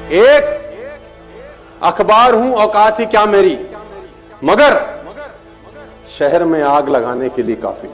एक अखबार हूं, औकात ही क्या मेरी, मगर शहर में आग लगाने के लिए काफी।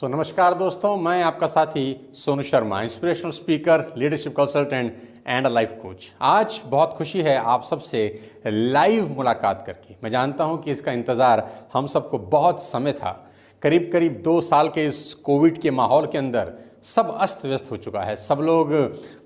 नमस्कार दोस्तों, मैं आपका साथी Sonu Sharma, inspirational speaker, leadership consultant and life coach. आज बहुत खुशी है आप सबसे लाइव मुलाकात करके। मैं जानता हूं कि इसका इंतज़ार हम सबको बहुत समय था। करीब करीब 2 साल के इस कोविड के माहौल के अंदर सब अस्त व्यस्त हो चुका है। सब लोग,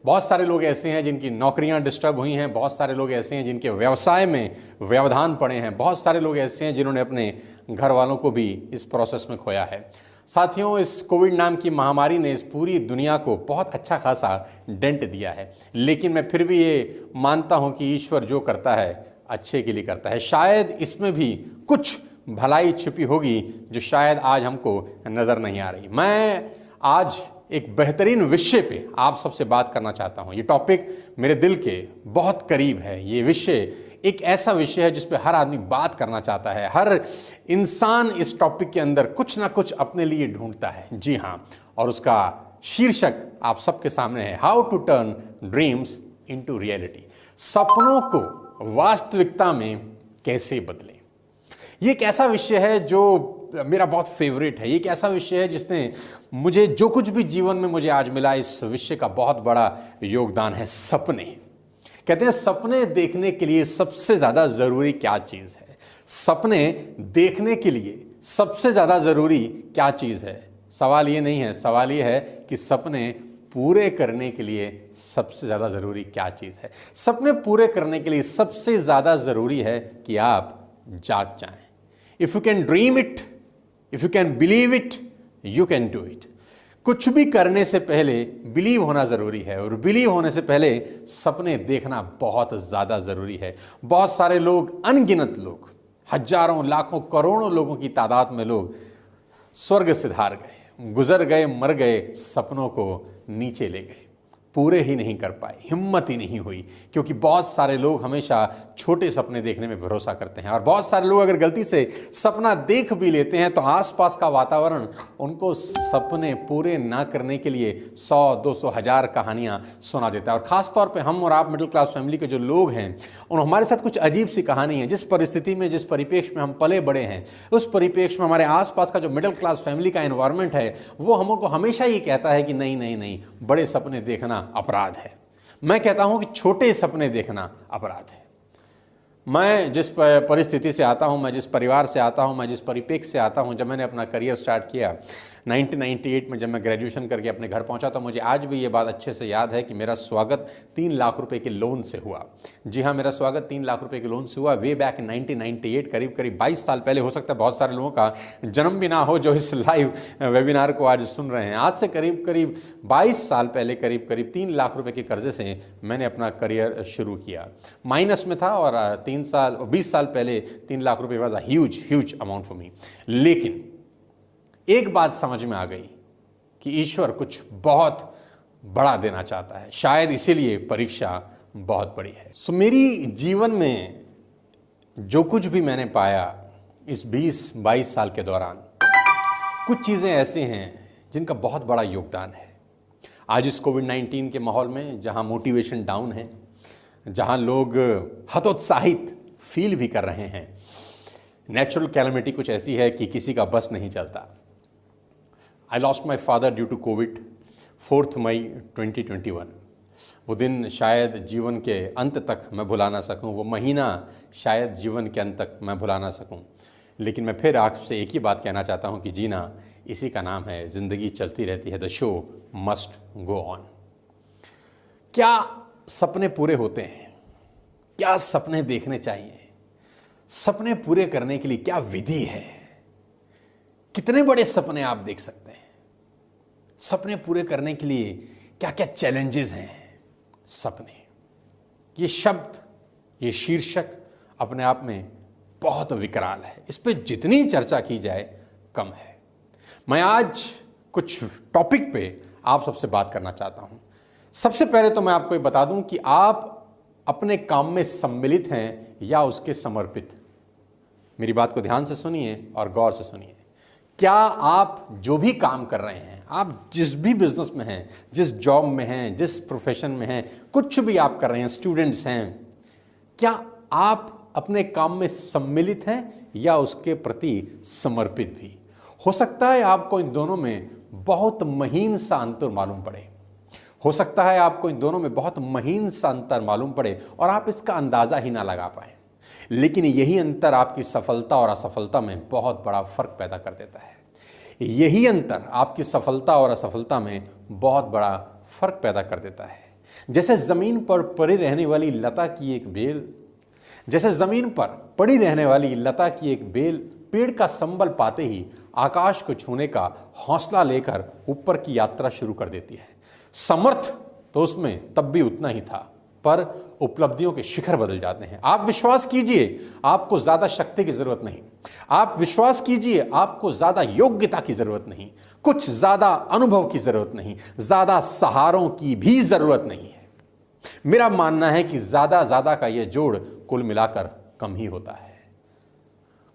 बहुत सारे लोग ऐसे हैं जिनकी नौकरियां डिस्टर्ब हुई हैं, बहुत सारे लोग ऐसे हैं जिनके व्यवसाय में व्यवधान पड़े हैं, बहुत सारे लोग ऐसे हैं जिन्होंने अपने घर वालों को भी इस प्रोसेस में खोया है। साथियों, इस कोविड नाम की महामारी ने इस पूरी दुनिया को बहुत अच्छा खासा डेंट दिया है, लेकिन मैं फिर भी ये मानता हूं कि ईश्वर जो करता है अच्छे के लिए करता है। शायद इसमें भी कुछ भलाई छुपी होगी जो शायद आज हमको नज़र नहीं आ रही। मैं आज एक बेहतरीन विषय पे आप सबसे बात करना चाहता हूं। ये टॉपिक मेरे दिल के बहुत करीब है। ये विषय एक ऐसा विषय है जिस पे हर आदमी बात करना चाहता है। हर इंसान इस टॉपिक के अंदर कुछ ना कुछ अपने लिए ढूंढता है। जी हाँ, और उसका शीर्षक आप सबके सामने है, how to turn dreams into reality. सपनों को वास्तविकता में कैसे बदलें। ये एक ऐसा विषय है जो मेरा बहुत फेवरेट है। ये एक ऐसा विषय है जिसने मुझे जो कुछ भी जीवन में मुझे आज मिला, इस विषय का बहुत बड़ा योगदान है। सपने। कहते हैं सपने देखने के लिए सबसे ज्यादा जरूरी क्या चीज है। सपने देखने के लिए सबसे ज्यादा जरूरी क्या चीज है। सवाल ये नहीं है, सवाल ये है कि सपने पूरे करने के लिए सबसे ज्यादा जरूरी क्या चीज है। सपने पूरे करने के लिए सबसे ज्यादा जरूरी है कि आप जाग जाएं। If you can dream it, if you can believe it, you can do it. कुछ भी करने से पहले बिलीव होना जरूरी है, और बिलीव होने से पहले सपने देखना बहुत ज्यादा जरूरी है। बहुत सारे लोग, अनगिनत लोग, हजारों, लाखों, करोड़ों लोगों की तादाद में लोग स्वर्ग सिधार गए, गुजर गए, मर गए, सपनों को नीचे ले गए, पूरे ही नहीं कर पाए, हिम्मत ही नहीं हुई। क्योंकि बहुत सारे लोग हमेशा छोटे सपने देखने में भरोसा करते हैं, और बहुत सारे लोग अगर गलती से सपना देख भी लेते हैं तो आसपास का वातावरण उनको सपने पूरे ना करने के लिए 100, 200, 1000 कहानियां सुना देता है। और ख़ास तौर पे हम और आप मिडिल क्लास फैमिली के जो लोग हैं, उन हमारे साथ कुछ अजीब सी कहानी है। जिस परिस्थिति में, जिस परिप्रेक्ष्य में हम पले बड़े हैं, उस परिप्रेक्ष्य में हमारे आसपास का जो मिडिल क्लास फैमिली का एनवायरनमेंट है, वो हमको हमेशा ये कहता है कि नहीं नहीं नहीं, बड़े सपने देखना अपराध है। मैं कहता हूं कि छोटे सपने देखना अपराध है। मैं जिस परिस्थिति से आता हूं, मैं जिस परिवार से आता हूं, मैं जिस परिप्रेक्ष्य से आता हूं, जब मैंने अपना करियर स्टार्ट किया 1998 में, जब मैं ग्रेजुएशन करके अपने घर पहुंचा, तो मुझे आज भी ये बात अच्छे से याद है कि मेरा स्वागत 3 लाख रुपए के लोन से हुआ। जी हाँ, मेरा स्वागत 3 लाख रुपए के लोन से हुआ वे बैक इन 1998, करीब करीब 22 साल पहले। हो सकता है बहुत सारे लोगों का जन्म भी ना हो जो इस लाइव वेबिनार को आज सुन रहे हैं। आज से करीब करीब 22 साल पहले करीब करीब 3 लाख रुपए के कर्जे से मैंने अपना करियर शुरू किया। माइनस में था, और 20 साल पहले 3 लाख रुपए was a huge amount for me. लेकिन एक बात समझ में आ गई कि ईश्वर कुछ बहुत बड़ा देना चाहता है, शायद इसीलिए परीक्षा बहुत बड़ी है। मेरी जीवन में जो कुछ भी मैंने पाया इस 20-22 साल के दौरान, कुछ चीज़ें ऐसी हैं जिनका बहुत बड़ा योगदान है। आज इस कोविड-19 के माहौल में, जहां मोटिवेशन डाउन है, जहां लोग हतोत्साहित फील भी कर रहे हैं, नेचुरल कैलेमिटी कुछ ऐसी है कि किसी का बस नहीं चलता। I lost my father due to Covid 4 May 2021। वो दिन शायद जीवन के अंत तक मैं भुला ना सकूं, वो महीना शायद जीवन के अंत तक मैं भुला ना सकूं। लेकिन मैं फिर आपसे एक ही बात कहना चाहता हूं कि जीना इसी का नाम है, ज़िंदगी चलती रहती है, the show must go on. क्या सपने पूरे होते हैं? क्या सपने देखने चाहिए? सपने पूरे करने के लिए क्या विधि है? कितने बड़े सपने आप देख सकते हैं? सपने पूरे करने के लिए क्या क्या चैलेंजेस हैं? सपने ये शब्द, ये शीर्षक अपने आप में बहुत विकराल है। इस पे जितनी चर्चा की जाए कम है। मैं आज कुछ टॉपिक पे आप सबसे बात करना चाहता हूं। सबसे पहले तो मैं आपको ये बता दूं कि आप अपने काम में सम्मिलित हैं या उसके समर्पित। मेरी बात को ध्यान से सुनिए और गौर से सुनिए। क्या आप जो भी काम कर रहे हैं, आप जिस भी बिजनेस में हैं, जिस जॉब में हैं, जिस प्रोफेशन में हैं, कुछ भी आप कर रहे हैं, स्टूडेंट्स हैं, क्या आप अपने काम में सम्मिलित हैं या उसके प्रति समर्पित भी? हो सकता है आपको इन दोनों में बहुत महीन सा अंतर मालूम पड़े। हो सकता है आपको इन दोनों में बहुत महीन सा अंतर मालूम पड़े और आप इसका अंदाजा ही ना लगा पाए। लेकिन यही अंतर आपकी सफलता और असफलता में बहुत बड़ा फर्क पैदा कर देता है। यही अंतर आपकी सफलता और असफलता में बहुत बड़ा फर्क पैदा कर देता है। जैसे जमीन पर पड़ी रहने वाली लता की एक बेल, जैसे जमीन पर पड़ी रहने वाली लता की एक बेल पेड़ का संबल पाते ही आकाश को छूने का हौसला लेकर ऊपर की यात्रा शुरू कर देती है। समर्थ तो उसमें तब भी उतना ही था, पर उपलब्धियों के शिखर बदल जाते हैं। आप विश्वास कीजिए, आपको ज्यादा शक्ति की जरूरत नहीं। आप विश्वास कीजिए, आपको ज्यादा योग्यता की जरूरत नहीं, कुछ ज्यादा अनुभव की जरूरत नहीं, ज्यादा सहारों की भी जरूरत नहीं है। मेरा मानना है कि ज्यादा का यह जोड़ कुल मिलाकर कम ही होता है।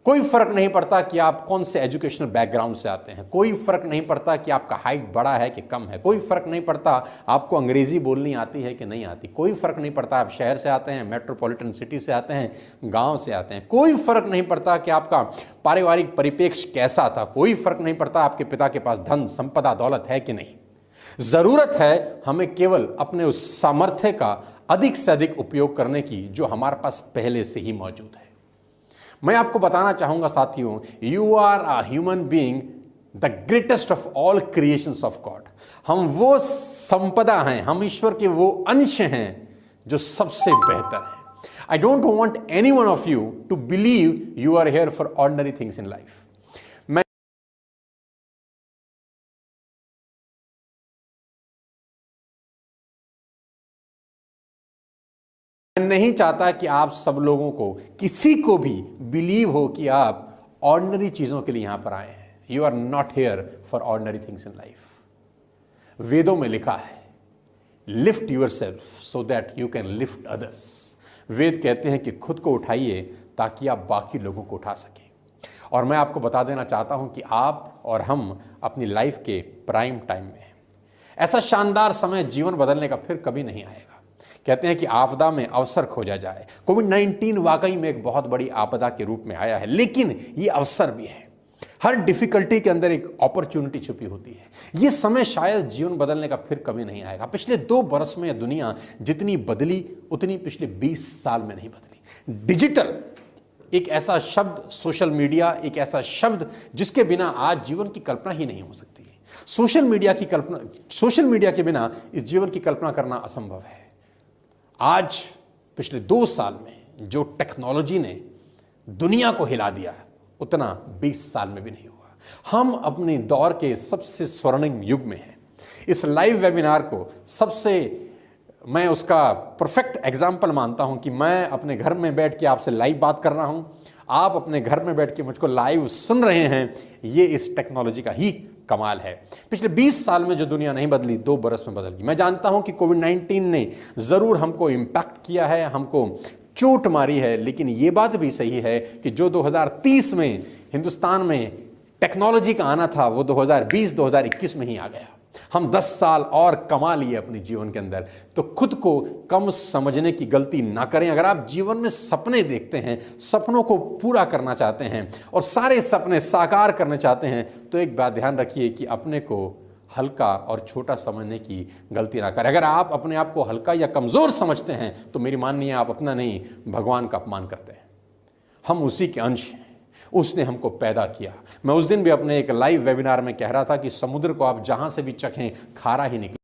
कोई फर्क नहीं पड़ता कि आप कौन से एजुकेशनल बैकग्राउंड से आते हैं, कोई फर्क नहीं पड़ता कि आपका हाइट बड़ा है कि कम है, कोई फर्क नहीं पड़ता आपको अंग्रेजी बोलनी आती है कि नहीं आती, कोई फर्क नहीं पड़ता आप शहर से आते हैं, मेट्रोपॉलिटन सिटी से आते हैं, गांव से आते हैं, कोई फर्क नहीं पड़ता कि आपका पारिवारिक परिप्रेक्ष्य कैसा था, कोई फर्क नहीं पड़ता आपके पिता के पास धन संपदा दौलत है कि नहीं। जरूरत है हमें केवल अपने उस सामर्थ्य का अधिक से अधिक उपयोग करने की जो हमारे पास पहले से ही मौजूद है। मैं आपको बताना चाहूंगा साथियों, you are a human being the greatest of all creations of God. हम वो संपदा हैं, हम ईश्वर के वो अंश हैं जो सबसे बेहतर है। I don't want any one of you to believe you are here for ordinary things in life. मैं नहीं चाहता कि आप सब लोगों को, किसी को भी बिलीव हो कि आप ऑर्डिनरी चीजों के लिए यहां पर आए हैं। You are not here for ordinary things in life. वेदों में लिखा है, lift yourself so that you can lift others. Veda कहते हैं कि खुद को उठाइए ताकि आप बाकी लोगों को उठा सकें। और मैं आपको बता देना चाहता हूं कि आप और हम अपनी लाइफ के प्राइम टाइम में हैं। ऐसा शानदार समय जीवन बदलने का फिर कभी नहीं आएगा। कहते हैं कि आपदा में अवसर खोजा जाए। कोविड-19 वाकई में एक बहुत बड़ी आपदा के रूप में आया है, लेकिन ये अवसर भी है। हर डिफिकल्टी के अंदर एक अपॉर्चुनिटी छुपी होती है। ये समय शायद जीवन बदलने का फिर कभी नहीं आएगा। पिछले 2 बरस में दुनिया जितनी बदली उतनी पिछले 20 साल में नहीं बदली। डिजिटल एक ऐसा शब्द, सोशल मीडिया एक ऐसा शब्द जिसके बिना आज जीवन की कल्पना ही नहीं हो सकती। सोशल मीडिया के बिना इस जीवन की कल्पना करना असंभव है। आज पिछले 2 साल में जो टेक्नोलॉजी ने दुनिया को हिला दिया उतना 20 साल में भी नहीं हुआ। हम अपने दौर के सबसे स्वर्णिम युग में हैं। इस लाइव वेबिनार को मैं उसका परफेक्ट एग्जाम्पल मानता हूं कि मैं अपने घर में बैठ के आपसे लाइव बात कर रहा हूं, आप अपने घर में बैठ के मुझको लाइव सुन रहे हैं। ये इस टेक्नोलॉजी का ही कमाल है। पिछले 20 साल में जो दुनिया नहीं बदली 2 बरस में बदल गई। मैं जानता हूं कि कोविड-19 ने जरूर हमको इंपैक्ट किया है, हमको चोट मारी है, लेकिन यह बात भी सही है कि जो 2030 में हिंदुस्तान में टेक्नोलॉजी का आना था वो 2020-2021 में ही आ गया। हम 10 साल और कमा लिए अपने जीवन के अंदर। तो खुद को कम समझने की गलती ना करें। अगर आप जीवन में सपने देखते हैं, सपनों को पूरा करना चाहते हैं और सारे सपने साकार करना चाहते हैं, तो एक बात ध्यान रखिए कि अपने को हल्का और छोटा समझने की गलती ना करें। अगर आप अपने आप को हल्का या कमजोर समझते हैं तो मेरी मानिए आप अपना नहीं भगवान का अपमान करते हैं। हम उसी के अंश हैं, उसने हमको पैदा किया। मैं उस दिन भी अपने एक लाइव वेबिनार में कह रहा था कि समुद्र को आप जहां से भी चखें खारा ही निकले।